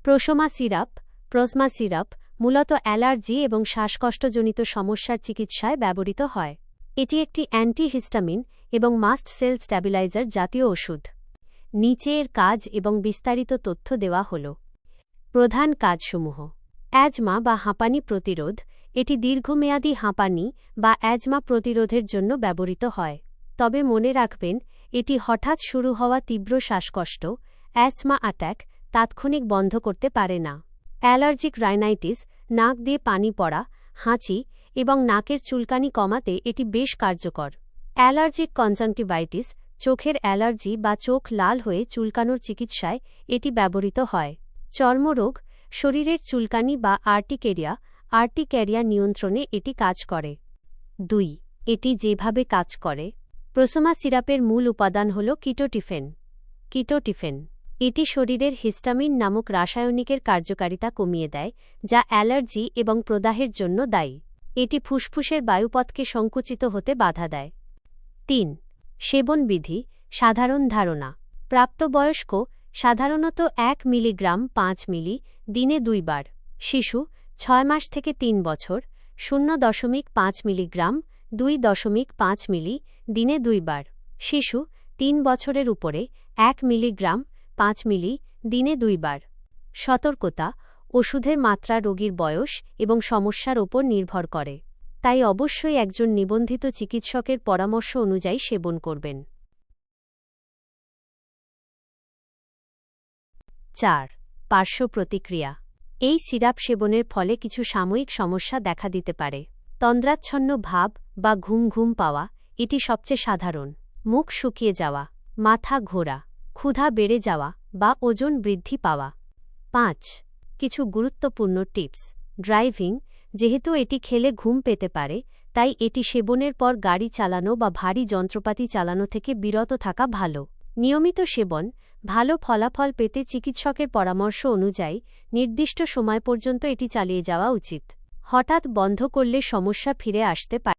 প্রোসোমা syrup মূলত allergy এবং শ্বাসকষ্টজনিত সমস্যার চিকিৎসায় ব্যবহৃত হয়। এটি একটি অ্যান্টিহিস্টামিন এবং মাস্ট সেল স্ট্যাবিলাইজার জাতীয় ওষুধ। নিচে এর কাজ এবং বিস্তারিত তথ্য দেওয়া হল। প্রধান কাজসমূহ: অ্যাজমা বা হাঁপানি প্রতিরোধ। এটি দীর্ঘমেয়াদী হাঁপানি বা অ্যাজমা প্রতিরোধের জন্য ব্যবহৃত হয়। তবে মনে রাখবেন, এটি হঠাৎ শুরু হওয়া তীব্র শ্বাসকষ্ট অ্যাজমা অ্যাটাক তাৎক্ষণিক বন্ধ করতে পারে না। অ্যালার্জিক রাইনাইটিস, নাক দিয়ে পানি পড়া, হাঁচি এবং নাকের চুলকানি কমাতে এটি বেশ কার্যকর। অ্যালার্জিক কনজাংটিভাইটিস, চোখের অ্যালার্জি বা চোখ লাল হয়ে চুলকানোর চিকিৎসায় এটি ব্যবহৃত হয়। চর্মরোগ, শরীরের চুলকানি বা আর্টিকেরিয়া নিয়ন্ত্রণে এটি কাজ করে। 2. এটি যেভাবে কাজ করে। প্রোসোমা সিরাপের মূল উপাদান হল কিটোটিফেন। এটি শরীরের হিস্টামিন নামক রাসায়নিকের কার্যকারিতা কমিয়ে দেয়, যা অ্যালার্জি এবং প্রদাহের জন্য দায়ী। এটি ফুসফুসের বায়ুপথকে সংকুচিত হতে বাধা দেয়। 3. সেবনবিধি। সাধারণ ধারণা: প্রাপ্তবয়স্ক সাধারণত 1 মিলিগ্রাম 5 মিলি দিনে 2 বার। শিশু 6 মাস থেকে 3 বছর 0.5 মিলিগ্রাম 2.5 মিলি দিনে 2 বার। শিশু 3 বছরের উপরে 1 মিলিগ্রাম 5 মিলি দিনে 2 বার। সতর্কতা: ওষুধের মাত্রা রোগীর বয়স এবং সমস্যার ওপর নির্ভর করে, তাই অবশ্যই একজন নিবন্ধিত চিকিৎসকের পরামর্শ অনুযায়ী সেবন করবেন। 4. পার্শ্ব প্রতিক্রিয়া। এই সিরাপ সেবনের ফলে কিছু সাময়িক সমস্যা দেখা দিতে পারে। তন্দ্রাচ্ছন্ন ভাব বা ঘুম পাওয়া এটি সবচেয়ে সাধারণ। মুখ শুকিয়ে যাওয়া, মাথা ঘোরা, ক্ষুধা বেড়ে যাওয়া বা ওজন বৃদ্ধি পাওয়া। 5. কিছু গুরুত্বপূর্ণ টিপস। ড্রাইভিং। যেহেতু এটি খেলে ঘুম পেতে পারে, তাই এটি সেবনের পর গাড়ি চালানো বা ভারী যন্ত্রপাতি চালানো থেকে বিরত থাকা ভালো। নিয়মিত সেবন। ভালো ফলাফল পেতে চিকিৎসকের পরামর্শ অনুযায়ী নির্দিষ্ট সময় পর্যন্ত এটি চালিয়ে যাওয়া উচিত। হঠাৎ বন্ধ করলে সমস্যা ফিরে আসতে পারে।